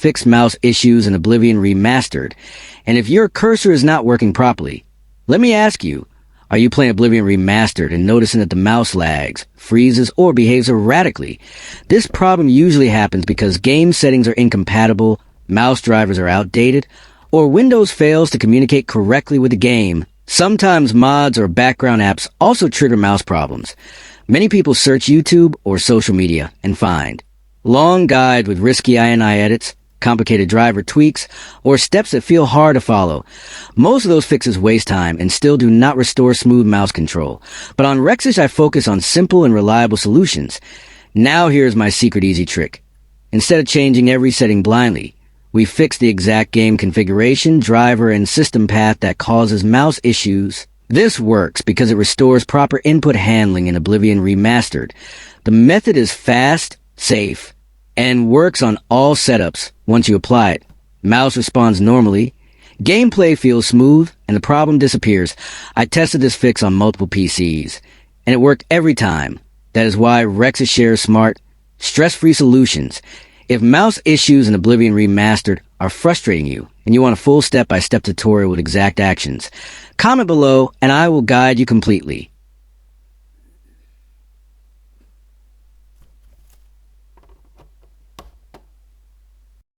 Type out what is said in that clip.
fix mouse issues in Oblivion Remastered. And if your cursor is not working properly, let me ask you, are you playing Oblivion Remastered and noticing that the mouse lags, freezes, or behaves erratically? This problem usually happens because game settings are incompatible, mouse drivers are outdated, or Windows fails to communicate correctly with the game. Sometimes mods or background apps also trigger mouse problems. Many people search YouTube or social media and find long guide with risky INI edits, complicated driver tweaks, or steps that feel hard to follow. Most of those fixes waste time and still do not restore smooth mouse control. But on Rexish, I focus on simple and reliable solutions. Now here's my secret easy trick. Instead of changing every setting blindly, we fix the exact game configuration, driver, and system path that causes mouse issues. This works because it restores proper input handling in Oblivion Remastered. The method is fast, safe, and works on all setups once you apply it. Mouse responds normally, gameplay feels smooth, and the problem disappears. I tested this fix on multiple PCs, and it worked every time. That is why Rexish shares smart, stress-free solutions. If mouse issues in Oblivion Remastered are frustrating you, and you want a full step-by-step tutorial with exact actions, comment below and I will guide you completely.